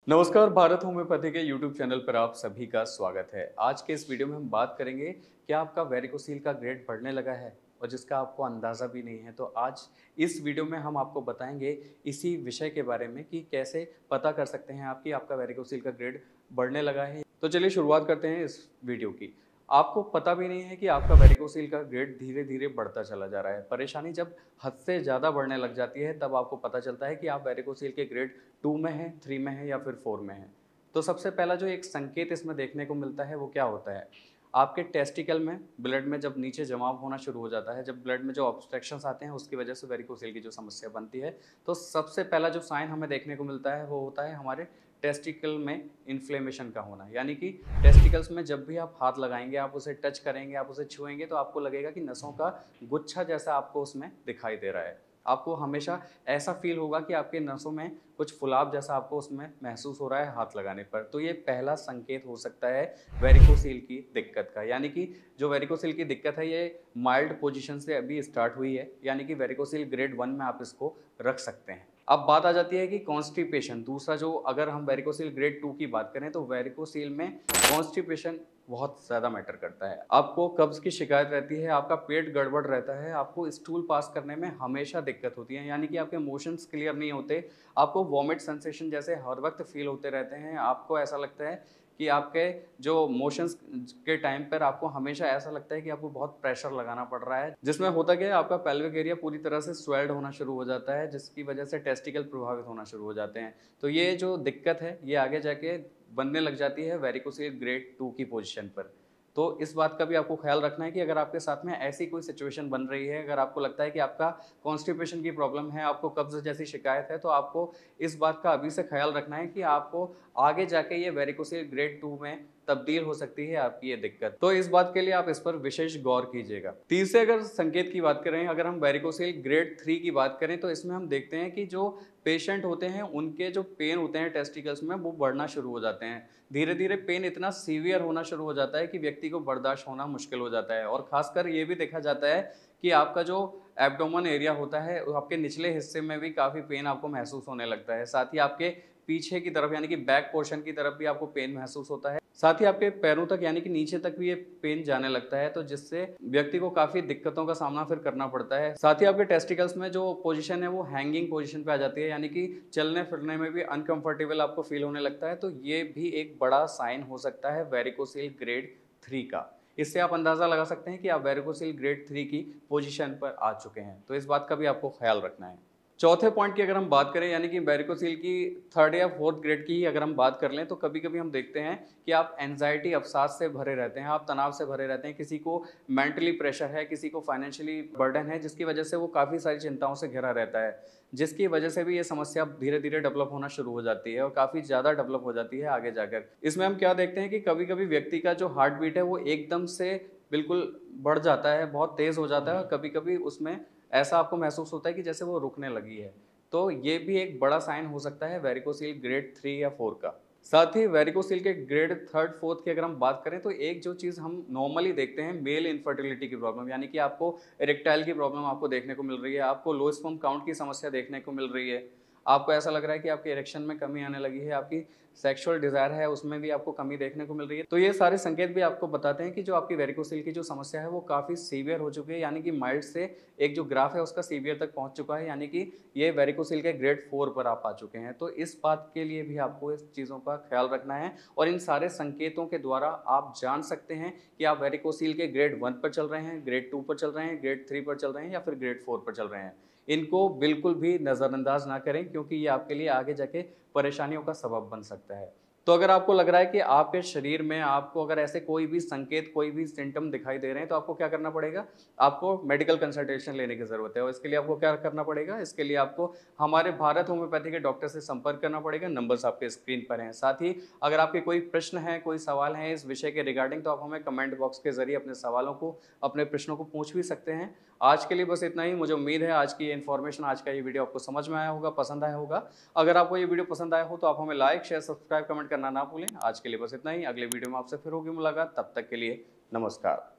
नमस्कार, भारत होम्योपैथी के YouTube channel पर आप सभी का स्वागत है। आज के इस वीडियो में हम बात करेंगे कि आपका वेरिकोसील का ग्रेड बढ़ने लगा है और जिसका आपको अंदाज़ा भी नहीं है। तो आज इस वीडियो में हम आपको बताएंगे इसी विषय के बारे में कि कैसे पता कर सकते हैं आप कि आपका वेरिकोसील का ग्रेड बढ़ने लगा है। तो चलिए शुरुआत करते हैं इस वीडियो की। आपको पता भी नहीं है कि आपका वेरिकोसील का ग्रेड धीरे धीरे बढ़ता चला जा रहा है। परेशानी जब हद से ज़्यादा बढ़ने लग जाती है तब आपको पता चलता है कि आप वेरिकोसील के ग्रेड 2 में हैं, 3 में हैं या फिर 4 में हैं। तो सबसे पहला जो एक संकेत इसमें देखने को मिलता है वो क्या होता है, आपके टेस्टिकल में ब्लड में जब नीचे जमाव होना शुरू हो जाता है, जब ब्लड में जो ऑब्स्ट्रक्शंस आते हैं उसकी वजह से वेरिकोसील की जो समस्या बनती है, तो सबसे पहला जो साइन हमें देखने को मिलता है वो होता है हमारे टेस्टिकल में इन्फ्लेमेशन का होना। यानी कि टेस्टिकल्स में जब भी आप हाथ लगाएंगे, आप उसे टच करेंगे, आप उसे छुएंगे तो आपको लगेगा कि नसों का गुच्छा जैसा आपको उसमें दिखाई दे रहा है। आपको हमेशा ऐसा फील होगा कि आपके नसों में कुछ फुलाव जैसा आपको उसमें महसूस हो रहा है हाथ लगाने पर। तो ये पहला संकेत हो सकता है वेरिकोसील की दिक्कत का। यानी कि जो वेरिकोसील की दिक्कत है ये माइल्ड पोजीशन से अभी स्टार्ट हुई है, यानी कि वेरिकोसील ग्रेड 1 में आप इसको रख सकते हैं। अब बात आ जाती है कि कॉन्स्टिपेशन, दूसरा जो अगर हम वेरिकोसील ग्रेड 2 की बात करें तो वेरिकोसील में कॉन्स्टिपेशन बहुत ज़्यादा मैटर करता है। आपको कब्ज़ की शिकायत रहती है, आपका पेट गड़बड़ रहता है, आपको स्टूल पास करने में हमेशा दिक्कत होती है, यानी कि आपके मोशंस क्लियर नहीं होते, आपको वॉमिट सेंसेशन जैसे हर वक्त फील होते रहते हैं, आपको ऐसा लगता है कि आपके जो मोशंस के टाइम पर आपको हमेशा ऐसा लगता है कि आपको बहुत प्रेशर लगाना पड़ रहा है, जिसमें होता क्या है आपका पेल्विक एरिया पूरी तरह से स्वेल्ड होना शुरू हो जाता है, जिसकी वजह से टेस्टिकल प्रभावित होना शुरू हो जाते हैं। तो ये जो दिक्कत है ये आगे जाके बनने लग जाती है वेरिकोसील ग्रेड 2 की पोजीशन पर। तो इस बात का भी आपको ख्याल रखना है कि अगर आपके साथ में ऐसी कोई सिचुएशन बन रही है, अगर आपको लगता है कि आपका कॉन्स्टिपेशन की प्रॉब्लम है, आपको कब्ज़ जैसी शिकायत है, तो आपको इस बात का अभी से ख्याल रखना है कि आपको आगे जाके ये वेरिकोसील ग्रेड 2 में तब्दील हो सकती है आपकी ये दिक्कत। तो इस बात के लिए आप इस पर विशेष गौर कीजिएगा। तीसरे अगर संकेत की बात करें, अगर हम वेरिकोसील ग्रेड 3 की बात करें तो इसमें हम देखते हैं कि जो पेशेंट होते हैं उनके जो पेन होते हैं टेस्टिकल्स में वो बढ़ना शुरू हो जाते हैं। धीरे धीरे पेन इतना सीवियर होना शुरू हो जाता है कि व्यक्ति को बर्दाश्त होना मुश्किल हो जाता है। और खासकर ये भी देखा जाता है कि आपका जो एब्डोमेन एरिया होता है, आपके निचले हिस्से में भी काफ़ी पेन आपको महसूस होने लगता है। साथ ही आपके पीछे की तरफ यानी कि बैक पोर्शन की तरफ भी आपको पेन महसूस होता है। साथ ही आपके पैरों तक यानी कि नीचे तक भी ये पेन जाने लगता है, तो जिससे व्यक्ति को काफ़ी दिक्कतों का सामना फिर करना पड़ता है। साथ ही आपके टेस्टिकल्स में जो पोजीशन है वो हैंगिंग पोजीशन पे आ जाती है, यानी कि चलने फिरने में भी अनकंफर्टेबल आपको फील होने लगता है। तो ये भी एक बड़ा साइन हो सकता है वेरिकोसील ग्रेड 3 का। इससे आप अंदाज़ा लगा सकते हैं कि आप वेरिकोसील ग्रेड 3 की पोजीशन पर आ चुके हैं। तो इस बात का भी आपको ख्याल रखना है। चौथे पॉइंट की अगर हम बात करें, यानी कि वेरिकोसील की 3rd या 4th ग्रेड की ही अगर हम बात कर लें, तो कभी कभी हम देखते हैं कि आप एंजाइटी अवसाद से भरे रहते हैं, आप तनाव से भरे रहते हैं, किसी को मेंटली प्रेशर है, किसी को फाइनेंशियली बर्डन है, जिसकी वजह से वो काफ़ी सारी चिंताओं से घिरा रहता है, जिसकी वजह से भी ये समस्या धीरे धीरे डेवलप होना शुरू हो जाती है और काफ़ी ज़्यादा डेवलप हो जाती है आगे जाकर। इसमें हम क्या देखते हैं कि कभी कभी व्यक्ति का जो हार्ट बीट है वो एकदम से बिल्कुल बढ़ जाता है, बहुत तेज़ हो जाता है, और कभी कभी उसमें ऐसा आपको महसूस होता है कि जैसे वो रुकने लगी है। तो ये भी एक बड़ा साइन हो सकता है वेरिकोसील ग्रेड 3 या 4 का। साथ ही वेरिकोसील के ग्रेड 3rd 4th की अगर हम बात करें तो एक जो चीज़ हम नॉर्मली देखते हैं मेल इनफर्टिलिटी की प्रॉब्लम, यानी कि आपको इरेक्टाइल की प्रॉब्लम आपको देखने को मिल रही है, आपको लो स्पर्म काउंट की समस्या देखने को मिल रही है, आपको ऐसा लग रहा है कि आपके इरेक्शन में कमी आने लगी है, आपकी सेक्सुअल डिज़ायर है उसमें भी आपको कमी देखने को मिल रही है। तो ये सारे संकेत भी आपको बताते हैं कि जो आपकी वेरिकोसील की जो समस्या है वो काफ़ी सीवियर हो चुकी है, यानी कि माइल्ड से एक जो ग्राफ है उसका सीवियर तक पहुंच चुका है, यानी कि ये वेरिकोसील के ग्रेड 4 पर आप आ चुके हैं। तो इस बात के लिए भी आपको इस चीज़ों का ख्याल रखना है और इन सारे संकेतों के द्वारा आप जान सकते हैं कि आप वेरिकोसील के ग्रेड 1 पर चल रहे हैं, ग्रेड 2 पर चल रहे हैं, ग्रेड 3 पर चल रहे हैं या फिर ग्रेड 4 पर चल रहे हैं। इनको बिल्कुल भी नज़रअंदाज ना करें, क्योंकि ये आपके लिए आगे जाके परेशानियों का सबब बन सकता है। तो अगर आपको लग रहा है कि आपके शरीर में आपको अगर ऐसे कोई भी संकेत, कोई भी सिम्टम दिखाई दे रहे हैं, तो आपको क्या करना पड़ेगा, आपको मेडिकल कंसल्टेशन लेने की ज़रूरत है। और इसके लिए आपको क्या करना पड़ेगा, इसके लिए आपको हमारे भारत होम्योपैथी के डॉक्टर से संपर्क करना पड़ेगा। नंबर्स आपके स्क्रीन पर हैं। साथ ही अगर आपके कोई प्रश्न है, कोई सवाल है इस विषय के रिगार्डिंग, तो आप हमें कमेंट बॉक्स के जरिए अपने सवालों को, अपने प्रश्नों को पूछ भी सकते हैं। आज के लिए बस इतना ही। मुझे उम्मीद है आज की ये इन्फॉर्मेशन, आज का ये वीडियो आपको समझ में आया होगा, पसंद आया होगा। अगर आपको ये वीडियो पसंद आया हो तो आप हमें लाइक, शेयर, सब्सक्राइब, कमेंट करना ना भूलें। आज के लिए बस इतना ही। अगले वीडियो में आपसे फिर होगी मुलाकात। तब तक के लिए नमस्कार।